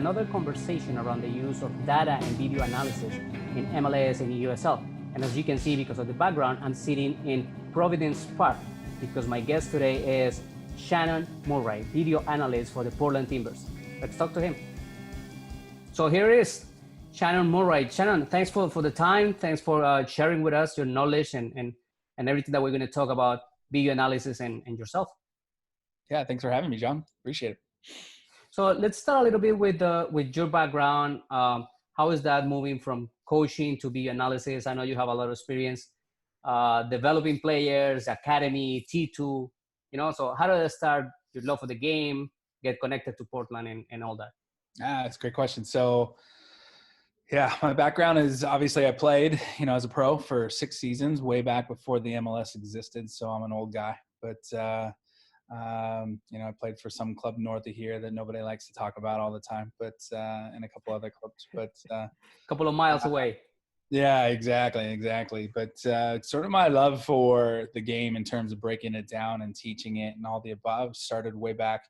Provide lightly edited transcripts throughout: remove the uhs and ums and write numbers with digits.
another conversation around the use of data and video analysis in MLS and USL. And as you can see, because of the background, I'm sitting in Providence Park because my guest today is Shannon Murray, video analyst for the Portland Timbers. Let's talk to him. So here is Shannon Murray. Shannon, thanks for the time. Thanks for sharing with us your knowledge and everything that we're going to talk about video analysis and yourself. Yeah, thanks for having me, John. Appreciate it. So let's start a little bit with your background. How is that moving from coaching to video analysis? I know you have a lot of experience developing players, academy, T2, so how did it start your love for the game, get connected to Portland and all that? That's a great question. So yeah, my background is obviously I played, as a pro for 6 seasons way back before the MLS existed. So I'm an old guy, but I played for some club north of here that nobody likes to talk about all the time, but and a couple other clubs, but a couple of miles away. Yeah, exactly. But sort of my love for the game in terms of breaking it down and teaching it and all the above started way back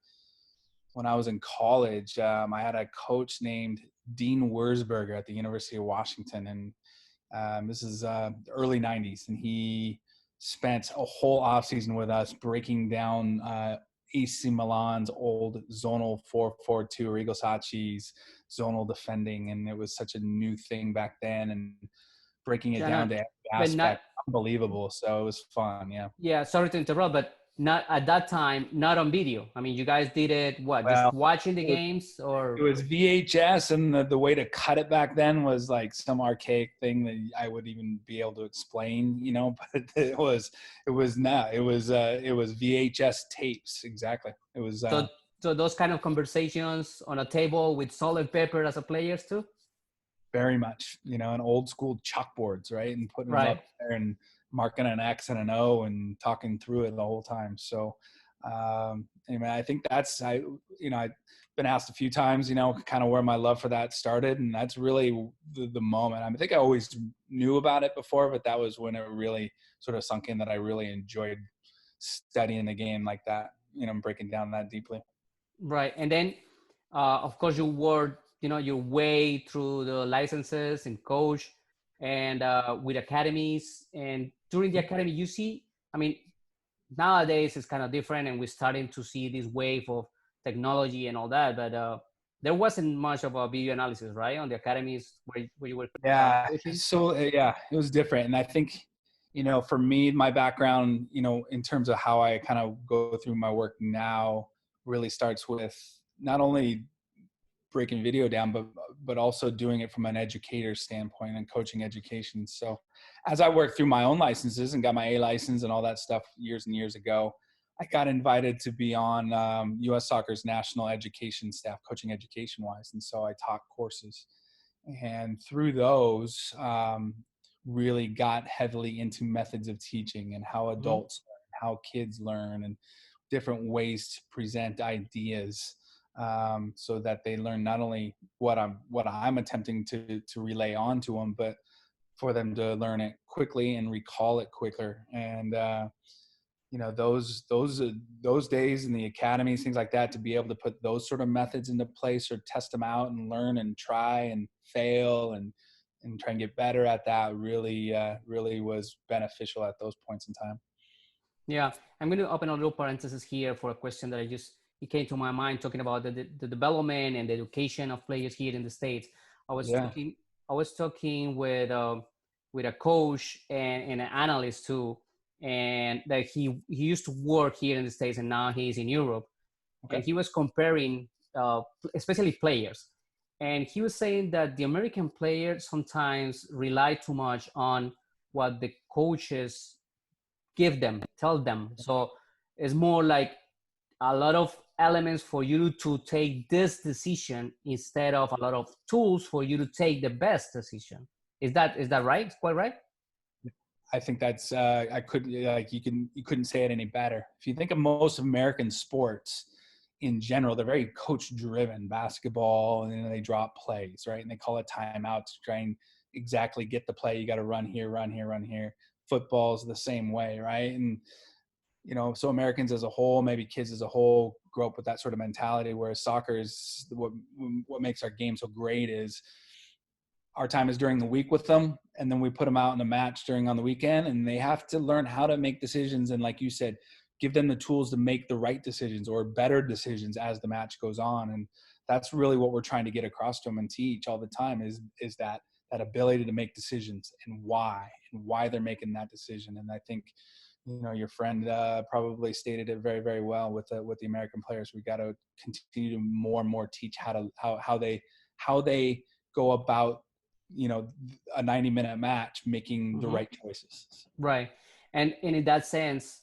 when I was in college. I had a coach named Dean Wurzberger at the University of Washington, and this is the early 90s, and he spent a whole offseason with us breaking down AC Milan's old zonal 4-4-2 or Eagle Sachi's zonal defending, and it was such a new thing back then, and breaking it down to every aspect, unbelievable. So it was fun. Yeah, sorry to interrupt, but not at that time, not on video. I mean, you guys did it just watching the games, or it was VHS, and the way to cut it back then was like some archaic thing that I would even be able to explain, but it was VHS tapes. Exactly. It was so those kind of conversations on a table with salt and pepper as a players too. Very much, and old school chalkboards, right? And putting them up there and marking an X and an O and talking through it the whole time. So, I think I've been asked a few times, kind of where my love for that started. And that's really the moment. I think I always knew about it before, but that was when it really sort of sunk in that I really enjoyed studying the game like that, breaking down that deeply. Right. And then, of course, you worked, your way through the licenses and coach and with academies. And during the academy, you see, nowadays it's kind of different, and we're starting to see this wave of technology and all that, but there wasn't much of a video analysis, right, on the academies where you were coaching? So it was different. And I think, for me, my background, in terms of how I kind of go through my work now really starts with not only breaking video down, but also doing it from an educator standpoint and coaching education. So as I worked through my own licenses and got my A license and all that stuff years and years ago, I got invited to be on US Soccer's national education staff, coaching education wise. And so I taught courses, and through those really got heavily into methods of teaching and how adults learn, how kids learn, and different ways to present ideas. So that they learn not only what I'm attempting to relay on to them, but for them to learn it quickly and recall it quicker. And those days in the academies, things like that, to be able to put those sort of methods into place or test them out and learn and try and fail and try and get better at that really was beneficial at those points in time. Yeah, I'm going to open a little parenthesis here for a question that it came to my mind, talking about the development and the education of players here in the States. I was talking with a coach and an analyst too, and that he used to work here in the States, and now he's in Europe. Okay. And he was comparing, especially players, and he was saying that the American players sometimes rely too much on what the coaches tell them. So it's more like a lot of elements for you to take this decision instead of a lot of tools for you to take the best decision. Is that right? Quite right? I think that's you couldn't say it any better. If you think of most American sports in general, they're very coach driven. Basketball, and then they drop plays, right? And they call it timeout to try and exactly get the play. You got to run here, run here, run here. Football's the same way, right? And so Americans as a whole, maybe kids as a whole, grow up with that sort of mentality, whereas soccer is what makes our game so great is our time is during the week with them, and then we put them out in a match on the weekend, and they have to learn how to make decisions. And like you said, give them the tools to make the right decisions or better decisions as the match goes on. And that's really what we're trying to get across to them and teach all the time is that ability to make decisions and why they're making that decision. And I think, your friend probably stated it very, very well with the American players. We got to continue to more and more teach how they go about, a 90-minute match, making the right choices. Right. And in that sense,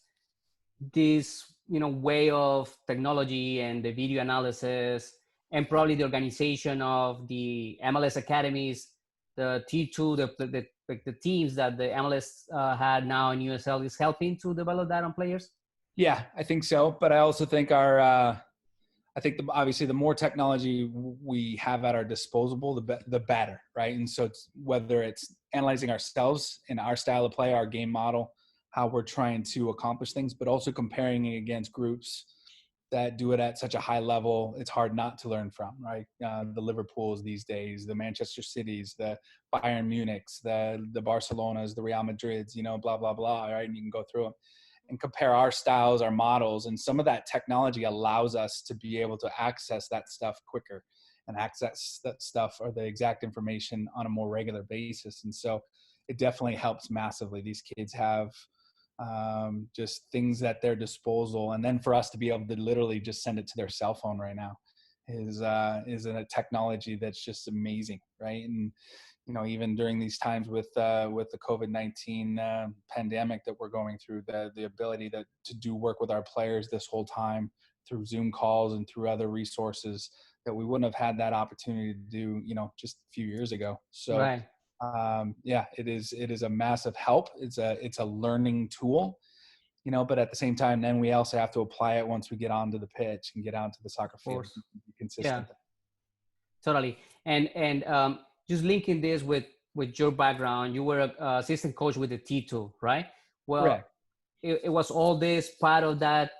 this, way of technology and the video analysis and probably the organization of the MLS academies, the T2, the teams that the MLS had now in USL is helping to develop that on players? Yeah, I think so. But I also think obviously the more technology we have at our disposal, the better, right? And so whether it's analyzing ourselves and our style of play, our game model, how we're trying to accomplish things, but also comparing it against groups that do it at such a high level, it's hard not to learn from, right? The Liverpools these days, the Manchester Cities, the Bayern Munichs, the Barcelonas, the Real Madrids, blah, blah, blah, right? And you can go through them and compare our styles, our models, and some of that technology allows us to be able to access that stuff quicker and access that stuff or the exact information on a more regular basis. And so it definitely helps massively. These kids have just things at their disposal, and then for us to be able to literally just send it to their cell phone right now is a technology that's just amazing, right? And even during these times with the COVID-19 pandemic that we're going through, the ability to do work with our players this whole time through Zoom calls and through other resources that we wouldn't have had that opportunity to do, just a few years ago. So. Right. It is a massive help. It's a learning tool, but at the same time, then we also have to apply it once we get onto the pitch and get onto the soccer field and be consistent. Yeah, totally. And just linking this with your background, you were an assistant coach with the T2, right? Well, correct. It was all this part of that,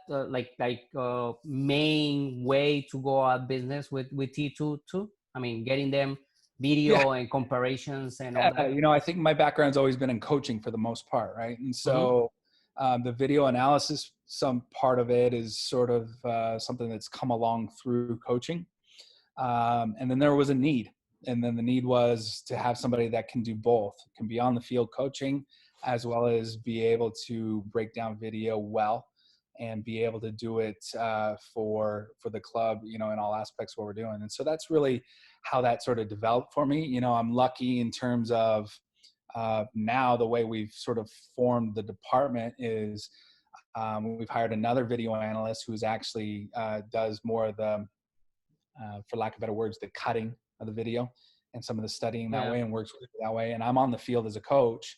main way to go out business with T2 too. I mean, getting them video and comparisons and all that. I think my background's always been in coaching for the most part, right? And so the video analysis, some part of it is sort of something that's come along through coaching. And then there was a need. And then the need was to have somebody that can do both, can be on the field coaching, as well as be able to break down video well and be able to do it for the club, in all aspects of what we're doing. And so that's really how that sort of developed for me. I'm lucky in terms of now the way we've sort of formed the department is we've hired another video analyst who's actually does more of the, for lack of better words, the cutting of the video and some of the studying that way and works with it that way. And I'm on the field as a coach,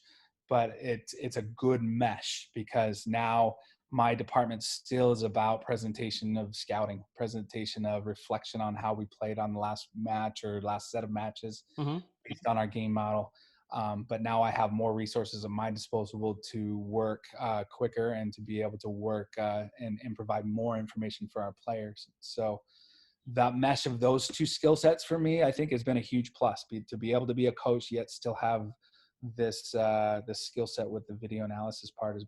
but it's a good mesh because now my department still is about presentation of scouting, presentation of reflection on how we played on the last match or last set of matches based on our game model. But now I have more resources at my disposal to work quicker and to be able to work and provide more information for our players. So that mesh of those two skill sets for me, I think has been a huge plus to be able to be a coach yet still have this skill set with the video analysis part has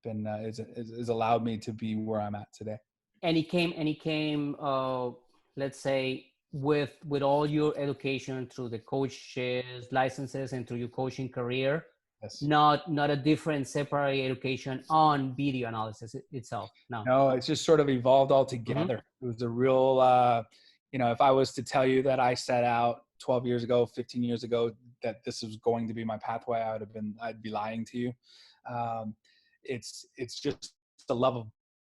has allowed me to be where I'm at today. And it came let's say with all your education through the coaches licenses and through your coaching career. Yes. Not a different separate education on video analysis itself. No, it's just sort of evolved all together. It was a real if I was to tell you that I set out 12 years ago, 15 years ago, that this was going to be my pathway, I'd be lying to you. It's just the love of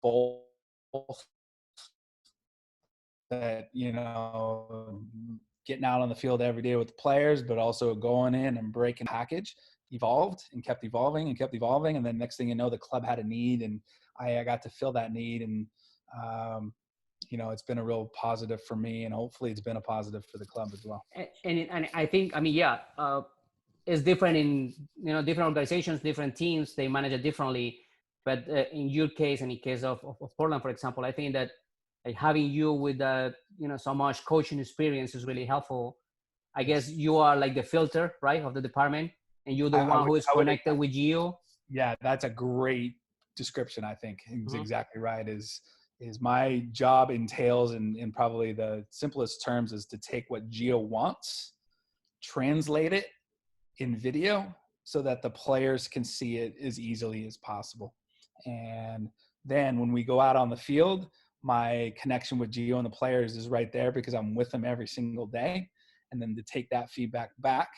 both that, getting out on the field every day with the players, but also going in and breaking package evolved and kept evolving and kept evolving. And then next thing you know, the club had a need and I got to fill that need. And, it's been a real positive for me and hopefully it's been a positive for the club as well. And I think, it's different in, different organizations, different teams, they manage it differently. But in your case and in case of Portland, for example, I think that like having you with so much coaching experience is really helpful. I guess you are like the filter, right, of the department, and you're the one who is connected with Gio. Yeah, that's a great description. I think it's Mm-hmm. exactly right. Is my job entails in probably the simplest terms is to take what Gio wants, translate it in video so that the players can see it as easily as possible. And then when we go out on the field, my connection with Gio and the players is right there because I'm with them every single day. And then to take that feedback back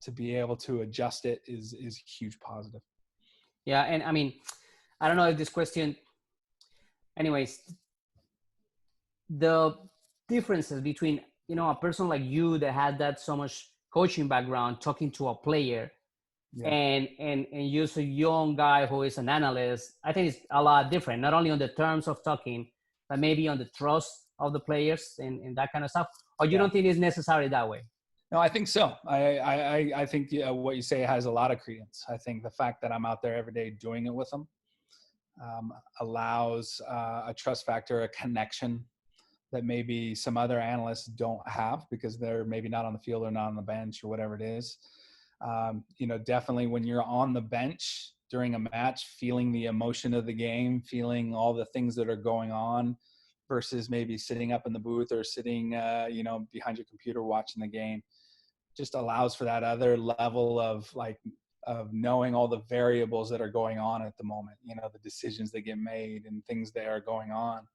to be able to adjust it is huge positive. Yeah, and I mean, I don't know if this question, anyways, the differences between a person like you that had that so much coaching background talking to a player, and you're a young guy who is an analyst, I think it's a lot different, not only on the terms of talking, but maybe on the trust of the players and that kind of stuff. Or you don't think it's necessary that way? No, I think so. I think what you say has a lot of credence. I think the fact that I'm out there every day doing it with them allows a trust factor, a connection that maybe some other analysts don't have because they're maybe not on the field or not on the bench or whatever it is. Definitely when you're on the bench during a match, feeling the emotion of the game, feeling all the things that are going on versus maybe sitting up in the booth or sitting, behind your computer watching the game, just allows for that other level of knowing all the variables that are going on at the moment, the decisions that get made and things that are going on.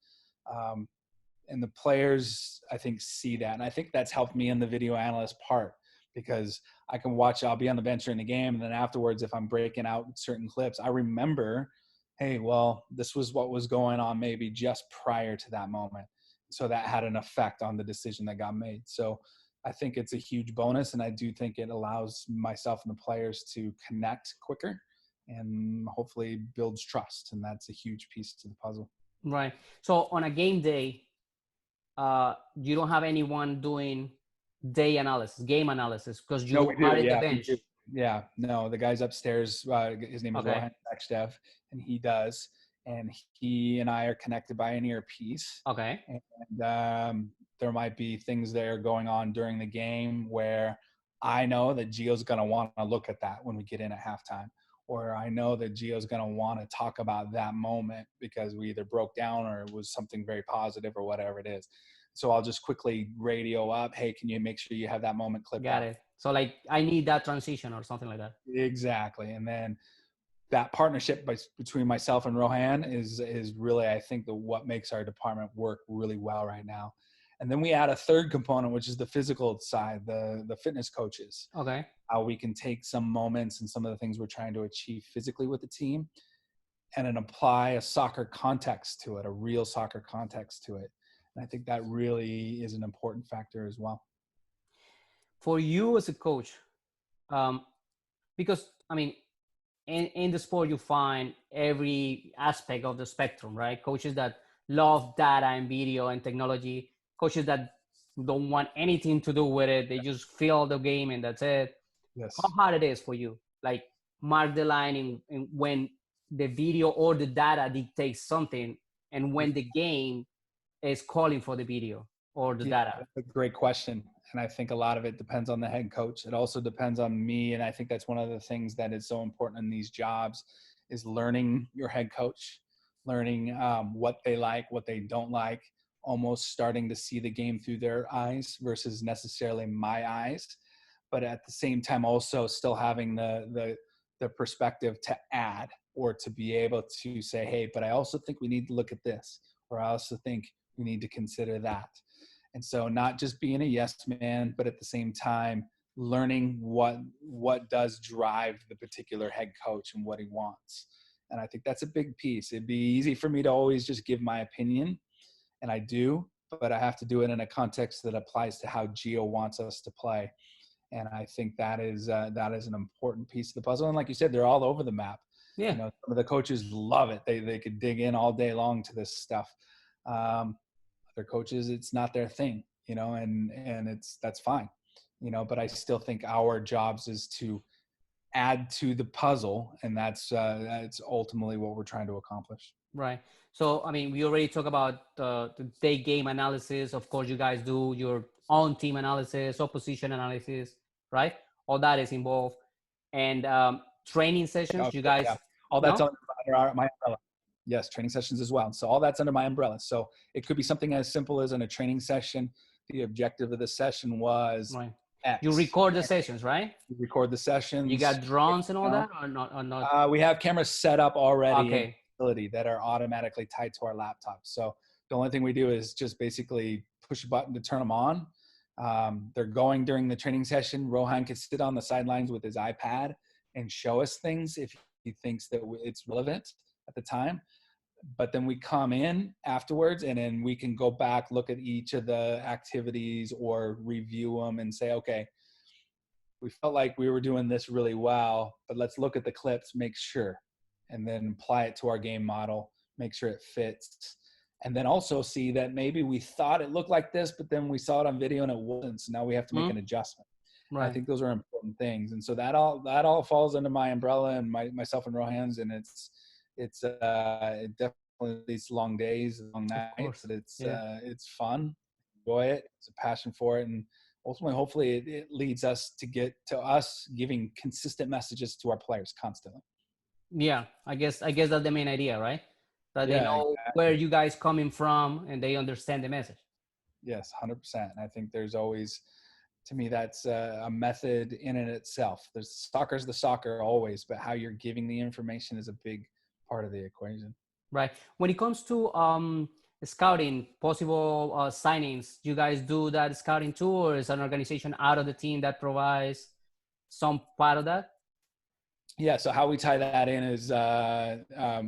And the players, I think, see that. And I think that's helped me in the video analyst part because I can watch, I'll be on the bench during the game. And then afterwards, if I'm breaking out certain clips, I remember, hey, well, this was what was going on maybe just prior to that moment. So that had an effect on the decision that got made. So I think it's a huge bonus. And I do think it allows myself and the players to connect quicker and hopefully builds trust. And that's a huge piece to the puzzle. Right. So on a game day, you don't have anyone doing game analysis because you are at the bench. Yeah, no, the guy's upstairs. His name is Rojas, and he does. And he and I are connected by an earpiece. Okay. And there might be things that are going on during the game where I know that Gio's going to want to look at that when we get in at halftime. Or I know that Gio's going to want to talk about that moment because we either broke down or it was something very positive or whatever it is. So I'll just quickly radio up, hey, can you make sure you have that moment clipped out? Got it. So like I need that transition or something like that. Exactly. And then that partnership between myself and Rohan is really, I think, what makes our department work really well right now. And then we add a third component, which is the physical side, the fitness coaches. Okay. How we can take some moments and some of the things we're trying to achieve physically with the team and then apply a soccer context to it, a real soccer context to it. And I think that really is an important factor as well. For you as a coach, because I mean, in the sport, you find every aspect of the spectrum, right? Coaches that love data and video and technology, coaches that don't want anything to do with it. They just feel the game and that's it. Yes. How hard it is for you, like mark the line in when the video or the data dictates something and when the game is calling for the video or the data? That's a great question. And I think a lot of it depends on the head coach. It also depends on me. And I think that's one of the things that is so important in these jobs is learning your head coach, learning what they like, what they don't like, almost starting to see the game through their eyes versus necessarily my eyes. But at the same time, also still having the perspective to add or to be able to say, hey, but I also think we need to look at this, or I also think we need to consider that. And so not just being a yes man, but at the same time, learning what does drive the particular head coach and what he wants. And I think that's a big piece. It'd be easy for me to always just give my opinion, and I do, but I have to do it in a context that applies to how Gio wants us to play. And I think that is an important piece of the puzzle. And like you said, they're all over the map. Yeah. Some of the coaches love it. They could dig in all day long to this stuff. Other coaches, it's not their thing, and that's fine, but I still think our jobs is to add to the puzzle, and that's ultimately what we're trying to accomplish. Right. So, I mean, we already talked about the day game analysis. Of course, you guys do your own team analysis, opposition analysis, right? All that is involved. And training sessions, you Yeah, guys, all that's no? under my umbrella. Yes, training sessions as well. So all that's under my umbrella. So it could be something as simple as in a training session. The objective of the session was Right. You X. record the sessions, right? We record the You sessions. got drones and all You know, that, or not? Or not? we have cameras set up already in the Okay. facility that are automatically tied to our laptops. So the only thing we do is just basically push a button to turn them on. They're going during the training session. Rohan can sit on the sidelines with his iPad and show us things if he thinks that it's relevant at the time. But then we come in afterwards and then we can go back, look at each of the activities or review them and say, okay, we felt like we were doing this really well, but let's look at the clips, make sure, and then apply it to our game model, make sure it fits. And then also see that maybe we thought it looked like this, but then we saw it on video and it wasn't. So now we have to make an adjustment. Right. I think those are important things. And so that all falls under my umbrella and myself and Rohan's, and it definitely these long days, long nights, but it's fun. Enjoy it. It's a passion for it. And ultimately, hopefully it leads us to get to us giving consistent messages to our players constantly. Yeah, I guess that's the main idea, right? That they Yeah, know where exactly. you guys coming from and they understand the message. Yes, 100%. And I think there's always, to me, that's a method in and itself. There's soccer's the soccer always, but how you're giving the information is a big part of the equation. Right. When it comes to scouting, possible signings, do you guys do that scouting too, or is an organization out of the team that provides some part of that? Yeah, so how we tie that in is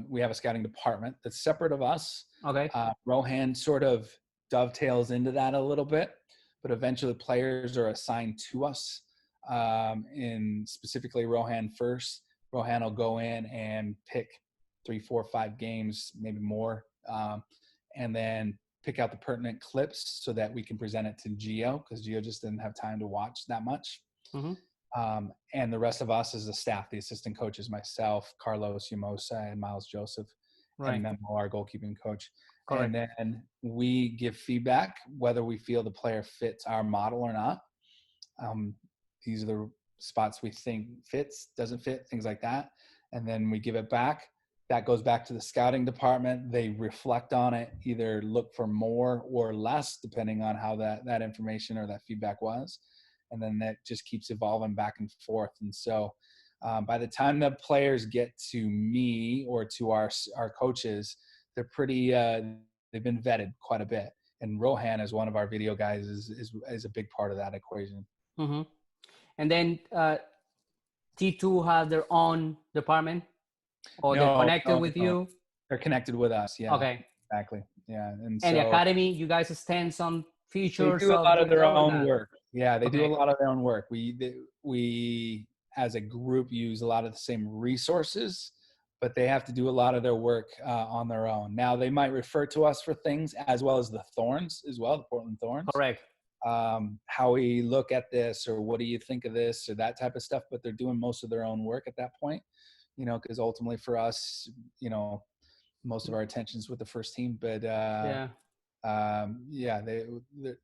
we have a scouting department that's separate of us. Okay. Rohan sort of dovetails into that a little bit, but eventually players are assigned to us. In specifically Rohan first. Rohan will go in and pick 3, 4, 5 games, maybe more, and then pick out the pertinent clips so that we can present it to Gio, because Gio just didn't have time to watch that much. Mm-hmm. And the rest of us as the staff, the assistant coaches, myself, Carlos Umosa, and Miles Joseph, and Memo, our goalkeeping coach. Correct. And then we give feedback whether we feel the player fits our model or not. These are the spots we think fits, doesn't fit, things like that. And then we give it back. That goes back to the scouting department. They reflect on it, either look for more or less, depending on how that information or that feedback was. And then that just keeps evolving back and forth. And so by the time the players get to me or to our coaches, they're pretty, they've been vetted quite a bit. And Rohan, as one of our video guys, is a big part of that equation. Mm-hmm. And then T2 has their own department, or they're connected with you? They're connected with us. Yeah. Okay. Exactly. Yeah. And the so academy, you guys stand some features. They do a lot of their own work. Yeah, they do a Okay. lot of their own work. We as a group use a lot of the same resources, but they have to do a lot of their work on their own. Now they might refer to us for things, as well as the Thorns as well, the Portland Thorns. Correct. How we look at this, or what do you think of this, or that type of stuff. But they're doing most of their own work at that point, because ultimately for us, most of our attention's with the first team. But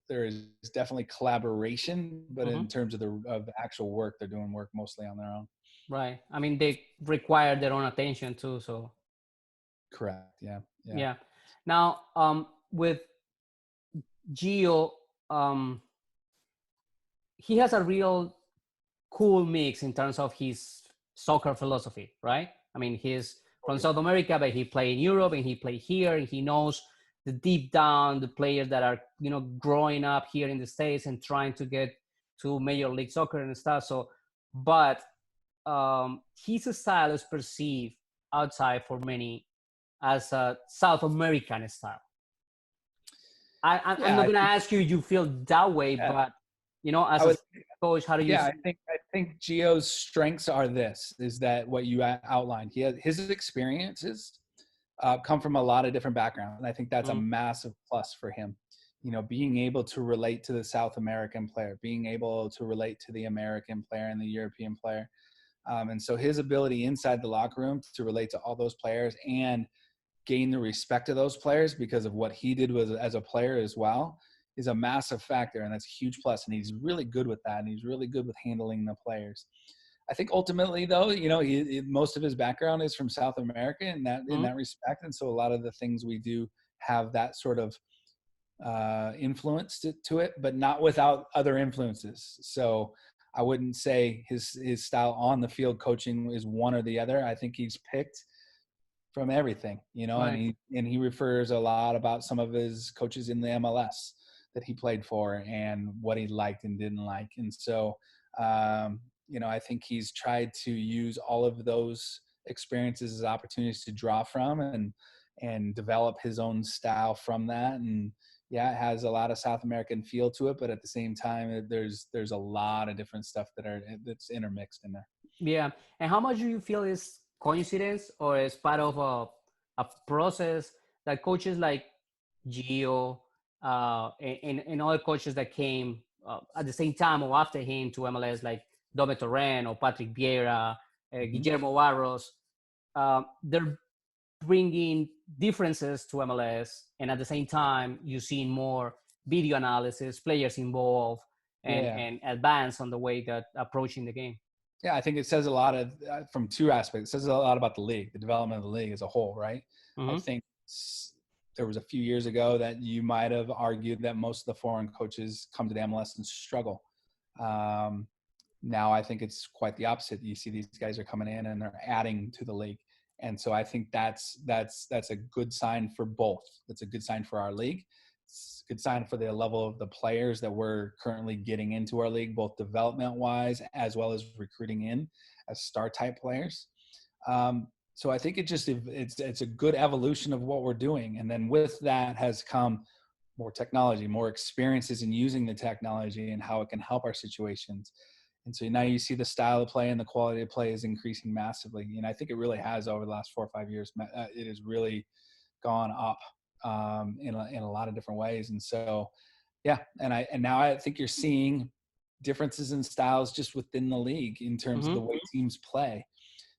there is definitely collaboration, but in terms of the actual work, they're doing work mostly on their own. Right. I mean, they require their own attention too. So. Correct. Yeah. Now, with Gio, he has a real cool mix in terms of his soccer philosophy, right? I mean, he's from South America, but he played in Europe and he played here, and he knows the deep down the players that are growing up here in the States and trying to get to Major League Soccer and stuff. So, but his style is perceived outside for many as a South American style. I'm not going to ask you feel that way, but as a coach, how do you? Yeah, I think Gio's strengths are is that what you outlined. He has his experiences come from a lot of different backgrounds, and I think that's a massive plus for him. Being able to relate to the South American player, being able to relate to the American player and the European player, and so his ability inside the locker room to relate to all those players and gain the respect of those players because of what he did as a player as well is a massive factor. And that's a huge plus. And he's really good with that. And he's really good with handling the players. I think ultimately, though, most of his background is from South America in that respect. And so a lot of the things we do have that sort of influence to it, but not without other influences. So I wouldn't say his style on the field coaching is one or the other. I think he's picked from everything, Right. and he refers a lot about some of his coaches in the MLS that he played for and what he liked and didn't like. And so, I think he's tried to use all of those experiences as opportunities to draw from and develop his own style from that. And yeah, it has a lot of South American feel to it, but at the same time, there's a lot of different stuff that's intermixed in there. Yeah. And how much do you feel is coincidence or is part of a process that coaches like Gio and other coaches that came at the same time or after him to MLS, like Dome Torren or Patrick Vieira, Guillermo Barros, they're bringing differences to MLS, and at the same time, you're seeing more video analysis, players involved, Yeah. and advance on the way that approaching the game. Yeah, I think it says a lot of from two aspects. It says a lot about the league, the development of the league as a whole, right? I think there was a few years ago that you might have argued that most of the foreign coaches come to the MLS and struggle. Now I think it's quite the opposite. You see these guys are coming in and they're adding to the league. And so I think that's a good sign for both. It's a good sign for our league. It's a good sign for the level of the players that we're currently getting into our league, both development wise, as well as recruiting in as star type players. So I think it's a good evolution of what we're doing. And then with that has come more technology, more experiences in using the technology and how it can help our situations. And so now you see the style of play and the quality of play is increasing massively. And I think it really has over the last 4 or 5 years. It has really gone up in a lot of different ways. And so, yeah. And now I think you're seeing differences in styles just within the league in terms of the way teams play,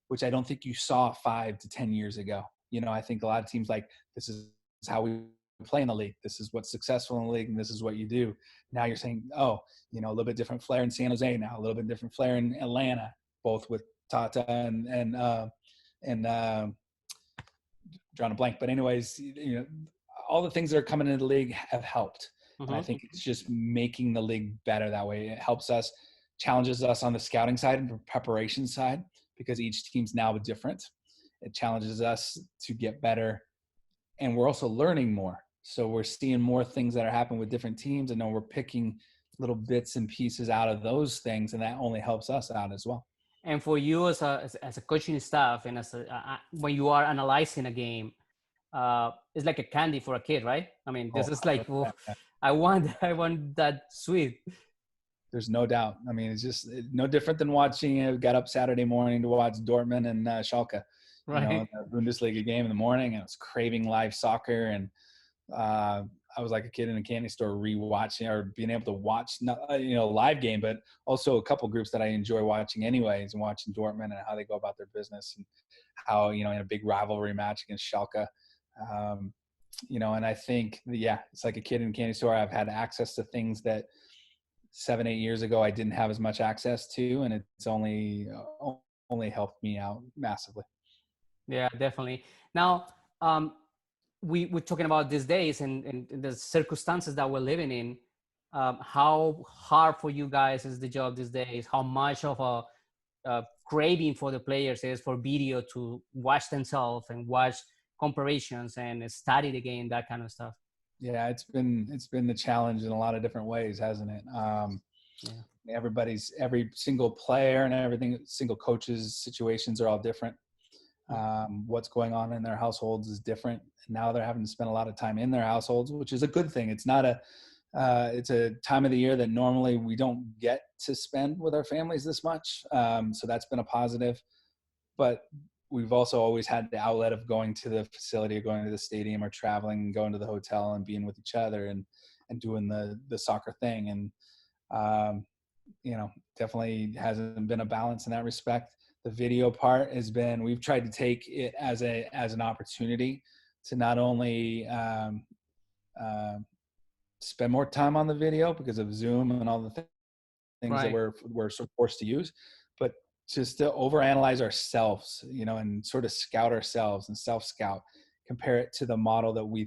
which I don't think you saw 5 to 10 years ago. I think a lot of teams like, this is how we play in the league. This is what's successful in the league, and this is what you do. Now you're saying, a little bit different flair in San Jose now, a little bit different flair in Atlanta, both with Tata and drawing a blank. But anyways, all the things that are coming into the league have helped. And I think it's just making the league better that way. It helps us, challenges us on the scouting side and preparation side, because each team's now different. It challenges us to get better. And we're also learning more. So we're seeing more things that are happening with different teams, and then we're picking little bits and pieces out of those things, and that only helps us out as well. And for you as a coaching staff, and when you are analyzing a game, it's like a candy for a kid, right? I mean, this is like, I want that sweet. There's no doubt. I mean, it's just no different than watching. Got up Saturday morning to watch Dortmund and Schalke. Right. The Bundesliga game in the morning, and I was craving live soccer. And I was like a kid in a candy store rewatching or being able to watch, live game, but also a couple groups that I enjoy watching anyways, and watching Dortmund and how they go about their business and how, in a big rivalry match against Schalke. And I think, it's like a kid in a candy store. I've had access to things that 7, 8 years ago I didn't have as much access to, and it's only helped me out massively. Yeah, definitely. Now, we're talking about these days and the circumstances that we're living in. How hard for you guys is the job these days? How much of a craving for the players is for video to watch themselves and watch comparisons and study the game, that kind of stuff? Yeah, it's been the challenge in a lot of different ways, hasn't it? Every single player and everything, single coaches' situations are all different. What's going on in their households is different. And now they're having to spend a lot of time in their households, which is a good thing. It's not it's a time of the year that normally we don't get to spend with our families this much. So that's been a positive, but we've also always had the outlet of going to the facility or going to the stadium or traveling, going to the hotel and being with each other and doing the soccer thing. And, definitely hasn't been a balance in that respect. The video part has been, we've tried to take it as an opportunity to not only spend more time on the video because of Zoom and all the things that we're so forced to use, but just to overanalyze ourselves, and sort of scout ourselves and self-scout, compare it to the model that we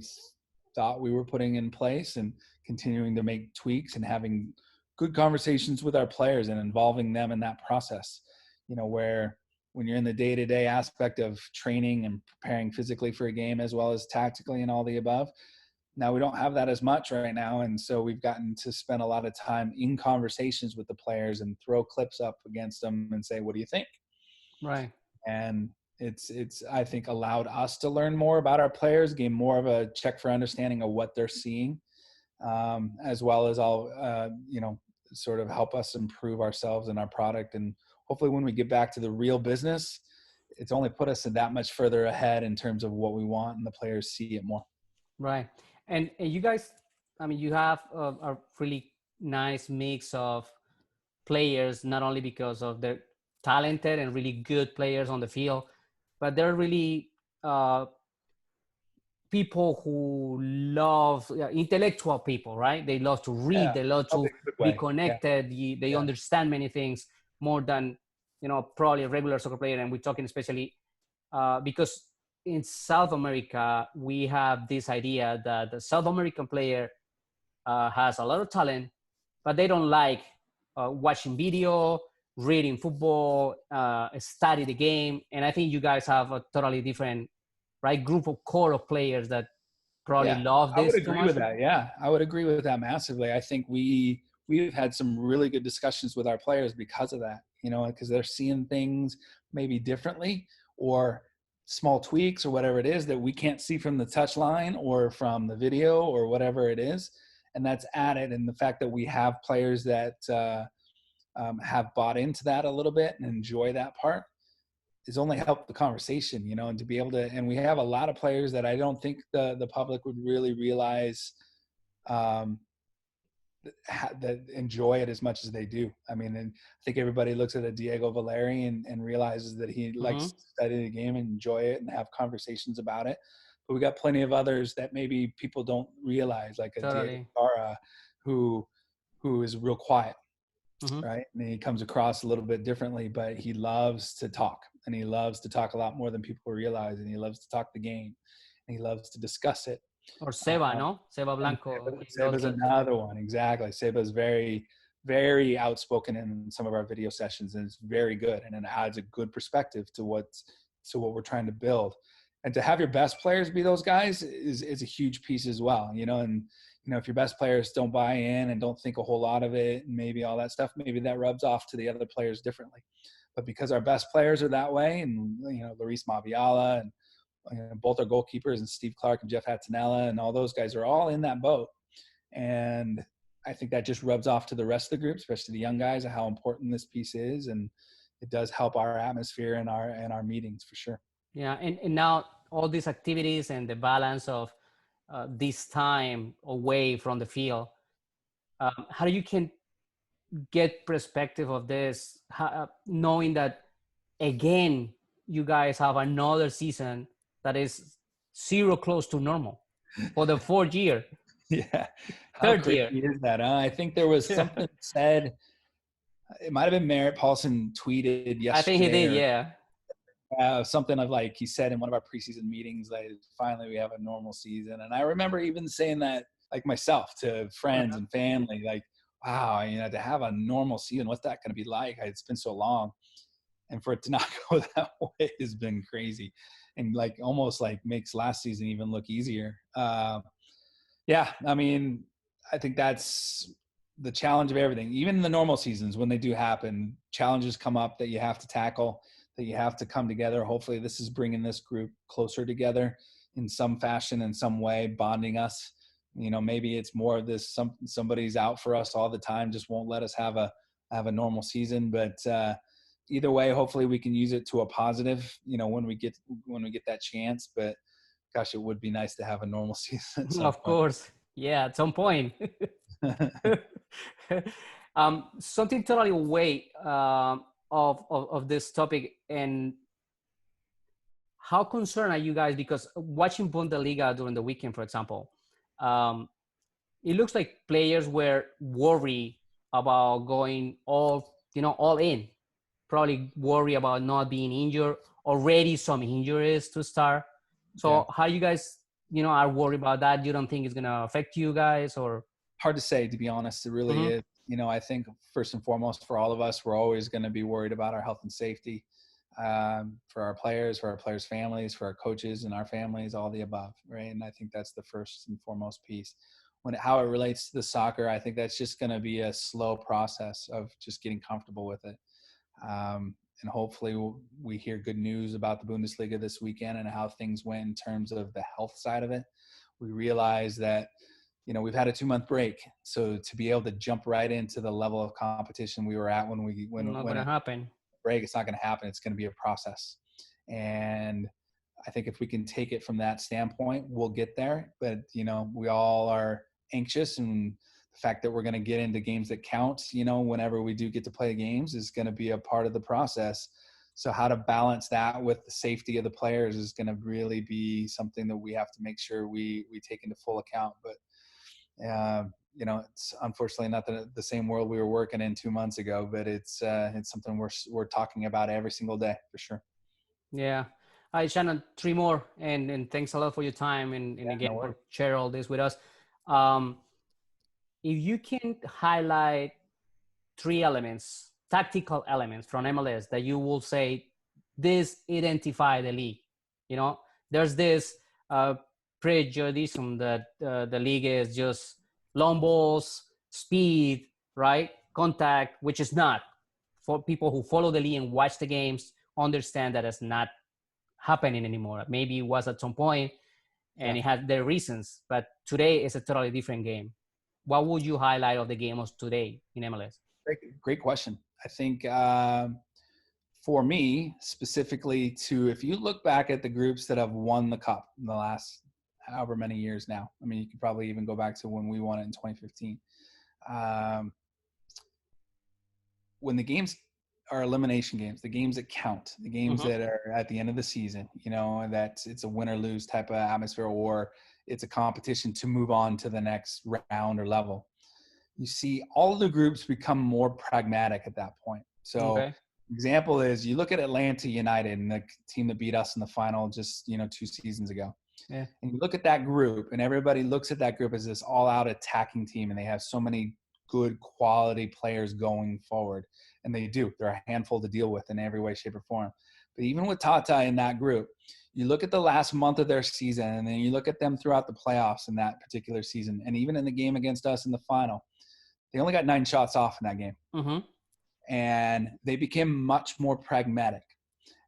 thought we were putting in place, and continuing to make tweaks and having good conversations with our players and involving them in that process, where when you're in the day-to-day aspect of training and preparing physically for a game as well as tactically and all the above. Now we don't have that as much right now. And so we've gotten to spend a lot of time in conversations with the players and throw clips up against them and say, what do you think? Right. And it's, I think, allowed us to learn more about our players, gain more of a check for understanding of what they're seeing, as well as all, sort of help us improve ourselves and our product. And hopefully when we get back to the real business, it's only put us that much further ahead in terms of what we want, and the players see it more. Right. And you guys, I mean, you have a really nice mix of players, not only because of their talented and really good players on the field, but they're really people who love intellectual people, right? They love to read, they love to be connected. They understand many things more than, probably a regular soccer player. And we're talking especially because in South America, we have this idea that the South American player has a lot of talent, but they don't like watching video, reading football, study the game. And I think you guys have a totally different group of core of players that probably love this. I would agree with that. Yeah, I would agree with that massively. I think we've had some really good discussions with our players because of that, because they're seeing things maybe differently, or small tweaks or whatever it is that we can't see from the touch line or from the video or whatever it is. And that's added. And the fact that we have players that have bought into that a little bit and enjoy that part has only helped the conversation, and to be able to, and we have a lot of players that I don't think the public would really realize that enjoy it as much as they do. I mean, and I think everybody looks at a Diego Valeri and realizes that he likes to study the game and enjoy it and have conversations about it. But we got plenty of others that maybe people don't realize, like a Diego Barra, who is real quiet, right? And he comes across a little bit differently, but he loves to talk, and he loves to talk a lot more than people realize, and he loves to talk the game, and he loves to discuss it. Or Seba, no? Seba Blanco. Seba's another one. Exactly. Seba's very, very outspoken in some of our video sessions, and it's very good. And it adds a good perspective to what we're trying to build. And to have your best players be those guys is a huge piece as well, and, if your best players don't buy in and don't think a whole lot of it, and maybe all that stuff, maybe that rubs off to the other players differently. But because our best players are that way, and, Luis Maviala and, both our goalkeepers, and Steve Clark and Jeff Hattanella and all those guys are all in that boat. And I think that just rubs off to the rest of the group, especially the young guys, of how important this piece is. And it does help our atmosphere and our meetings for sure. Yeah. And now all these activities and the balance of this time away from the field, how do you can get perspective of this, knowing that, again, you guys have another season that is zero close to normal for the fourth year. Yeah. How crazy is that? I think there was something said. It might have been Merritt Paulson tweeted yesterday. I think he did, yeah. Something of like, he said in one of our preseason meetings, like, finally we have a normal season. And I remember even saying that, like, myself to friends and family, like, wow, to have a normal season, what's that going to be like? It's been so long. And for it to not go that way has been crazy, and like almost like makes last season even look easier. Yeah, I mean, I think that's the challenge of everything. Even in the normal seasons, when they do happen, challenges come up that you have to tackle, that you have to come together. Hopefully this is bringing this group closer together in some fashion, in some way, bonding us. Maybe it's more of this, somebody's out for us all the time, just won't let us have a normal season. But either way, hopefully we can use it to a positive, when we get that chance. But gosh, it would be nice to have a normal season at some point. Of course. Yeah, at some point. Something totally away of this topic, and how concerned are you guys? Because watching Bundesliga during the weekend, for example, um, it looks like players were worried about going all in. Probably worry about not being injured. Already some injuries to start. Yeah. So how you guys, are worried about that? You don't think it's gonna affect you guys, or? Hard to say, to be honest. It really Mm-hmm. is. I think first and foremost for all of us, we're always going to be worried about our health and safety, for our players, families, for our coaches and our families, all the above, right? And I think that's the first and foremost piece. How it relates to the soccer, I think that's just going to be a slow process of just getting comfortable with it. And hopefully we hear good news about the Bundesliga this weekend and how things went in terms of the health side of it. We realize that we've had a 2-month break, so to be able to jump right into the level of competition we were at when Not gonna happen. break, it's not going to happen. It's going to be a process, and I think if we can take it from that standpoint, we'll get there. But we all are anxious, and the fact that we're going to get into games that count, whenever we do get to play games, is going to be a part of the process. So how to balance that with the safety of the players is going to really be something that we have to make sure we take into full account. But it's unfortunately not the same world we were working in 2 months ago, but it's something we're talking about every single day for sure. Yeah. All right, Shannon, three more, and thanks a lot for your time and again No for share all this with us. If you can highlight three elements, tactical elements from MLS that you will say this identify the league. There's this prejudice that the league is just long balls, speed, right? Contact, which is not. For people who follow the league and watch the games, understand that it's not happening anymore. Maybe it was at some point and it had their reasons, but today is a totally different game. What would you highlight of the game of today in MLS? Great question. I think for me specifically, if you look back at the groups that have won the cup in the last however many years now, I mean, you could probably even go back to when we won it in 2015. When the games are elimination games, the games that count, the games that are at the end of the season, that it's a win or lose type of atmosphere, or it's a competition to move on to the next round or level. You see all of the groups become more pragmatic at that point. So example is you look at Atlanta United and the team that beat us in the final just, 2 seasons ago. Yeah. And you look at that group and everybody looks at that group as this all out attacking team. And they have so many good quality players going forward. And they do. They're a handful to deal with in every way, shape, or form. But even with Tata in that group, you look at the last month of their season and then you look at them throughout the playoffs in that particular season. And even in the game against us in the final, they only got 9 shots off in that game. And they became much more pragmatic.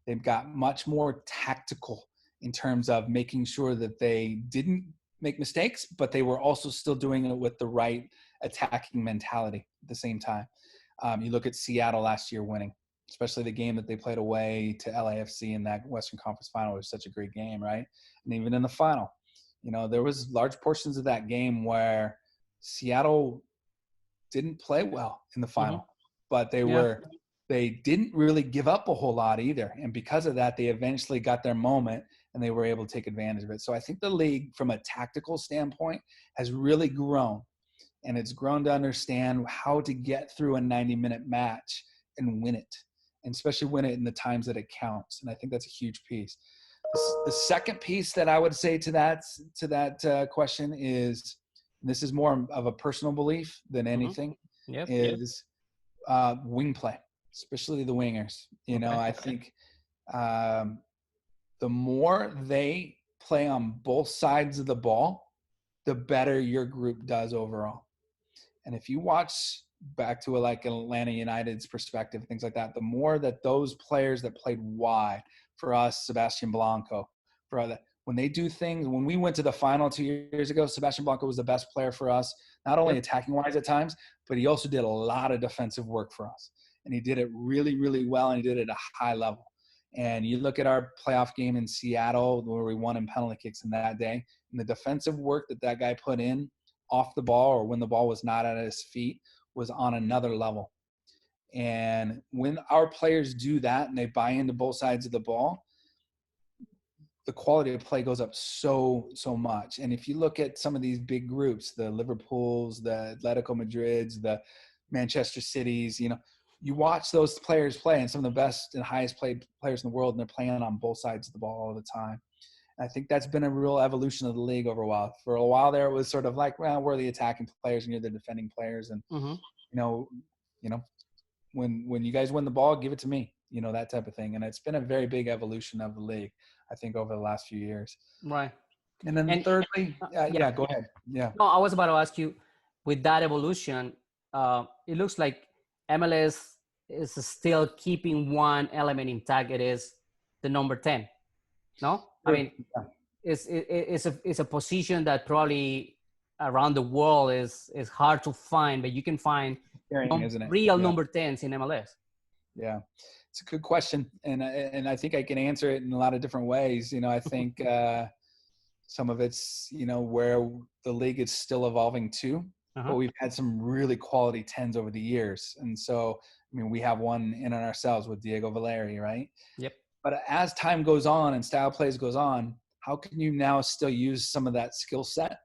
They've got much more tactical in terms of making sure that they didn't make mistakes, but they were also still doing it with the right attacking mentality at the same time. You look at Seattle last year winning, especially the game that they played away to LAFC in that Western Conference final. It was such a great game, right? And even in the final, there was large portions of that game where Seattle didn't play well in the final, but they didn't really give up a whole lot either. And because of that, they eventually got their moment and they were able to take advantage of it. So I think the league from a tactical standpoint has really grown, and it's grown to understand how to get through a 90-minute match and win it, and especially win it in the times that it counts. And I think that's a huge piece. The second piece that I would say to that question is, this is more of a personal belief than anything, is wing play, especially the wingers. I think the more they play on both sides of the ball, the better your group does overall. And if you watch back to like Atlanta United's perspective, things like that, the more that those players that played wide, for us, Sebastian Blanco, when they do things, when we went to the final 2 years ago, Sebastian Blanco was the best player for us, not only attacking wise at times, but he also did a lot of defensive work for us. And he did it really, really well, and he did it at a high level. And you look at our playoff game in Seattle where we won in penalty kicks in that day, and the defensive work that guy put in off the ball or when the ball was not at his feet was on another level. And when our players do that and they buy into both sides of the ball, the quality of play goes up so much. And if you look at some of these big groups, the Liverpools, the Atletico Madrids, the Manchester Cities, you watch those players play, and some of the best and highest paid players in the world, and they're playing on both sides of the ball all the time. And I think that's been a real evolution of the league over a while. For a while there, it was sort of like, well, we're the attacking players and you're the defending players. And, when you guys win the ball, give it to me, that type of thing. And it's been a very big evolution of the league, I think, over the last few years. Right. And then thirdly, yeah, go ahead. Yeah. No, I was about to ask you, with that evolution, it looks like MLS is still keeping one element intact. It is the number 10. No? I mean, it's a position that probably around the world is hard to find, but you can find real number 10s in MLS. Yeah, it's a good question. And I think I can answer it in a lot of different ways. I think some of it's, where the league is still evolving too. But we've had some really quality 10s over the years. And so, we have one in on ourselves with Diego Valeri, right? Yep. But as time goes on and style plays goes on, how can you now still use some of that skill set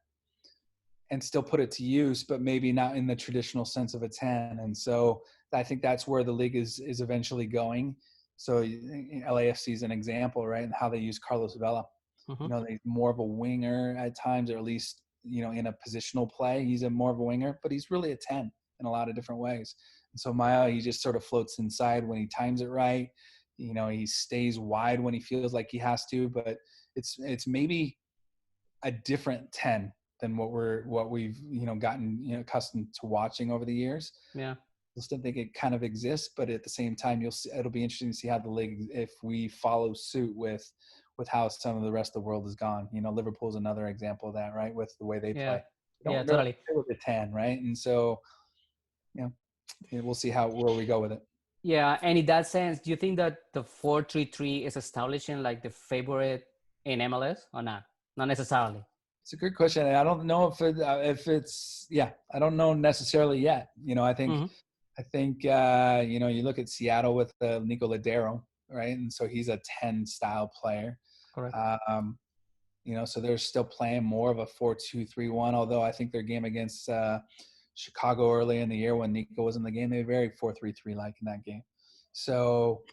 and still put it to use, but maybe not in the traditional sense of a 10? And so I think that's where the league is eventually going. So LAFC is an example, right? And how they use Carlos Vela. He's more of a winger at times, or at least, in a positional play, he's more of a winger, but he's really a 10 in a lot of different ways. And so he just sort of floats inside when he times it right. He stays wide when he feels like he has to, but it's maybe a different 10 than what we've gotten accustomed to watching over the years. Yeah, I still think it kind of exists, but at the same time, it'll be interesting to see how the league, if we follow suit with how some of the rest of the world has gone. Liverpool's another example of that, right? With the way they play. Totally. With the 10, right? And so, we'll see where we go with it. Yeah, and in that sense, do you think that the 4-3-3 is establishing like the favorite in MLS or not? Not necessarily. It's a good question. I don't know if it's I don't know necessarily yet. I think you look at Seattle with Nico Ladero, right? And so he's a 10 style player. Correct. So they're still playing more of a 4-2-3-1. Although I think their game against Chicago early in the year when Nico was in the game, they were very 4-3-3 like in that game. So,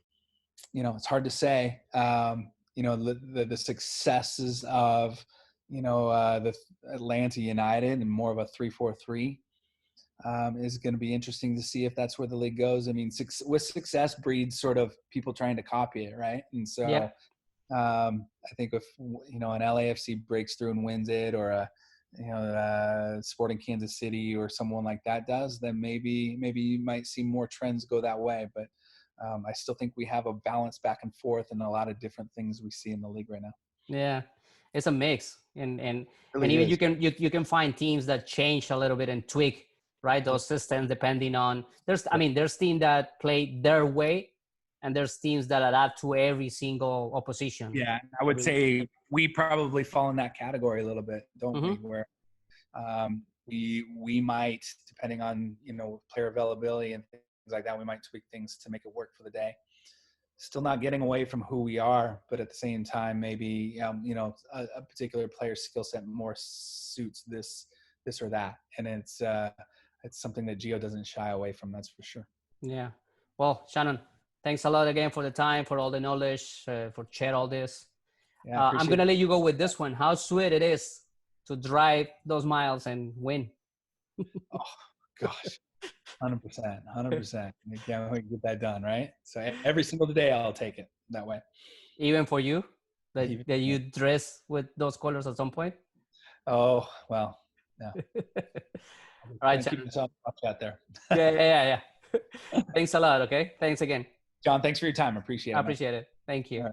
it's hard to say. The successes of the Atlanta United and more of a 3-4-3 is going to be interesting to see if that's where the league goes. I mean, with success breeds sort of people trying to copy it, right? And so I think if an LAFC breaks through and wins it, or Sporting Kansas City or someone like that does, then maybe you might see more trends go that way. But I still think we have a balance back and forth and a lot of different things we see in the league right now. Yeah, it's a mix, and really even you can find teams that change a little bit and tweak, right, those systems depending on there's teams that play their way, and there's teams that adapt to every single opposition. Yeah, I would say we probably fall in that category a little bit, don't we? Where we might, depending on player availability and things like that, we might tweak things to make it work for the day. Still not getting away from who we are, but at the same time, maybe a particular player's skill set more suits this or that, and it's something that Gio doesn't shy away from. That's for sure. Yeah. Well, Shannon, thanks a lot again for the time, for all the knowledge, for sharing all this. Yeah, I'm gonna let you go with this one. How sweet it is to drive those miles and win. Oh gosh. 100%. We can't wait to get that done, right? So every single day I'll take it that way. Even for you, that you dress with those colors at some point? Oh, well, yeah. All right, keep yourself up out there. Yeah. Thanks a lot, okay? Thanks again. John, thanks for your time. Appreciate it. I appreciate it. Thank you.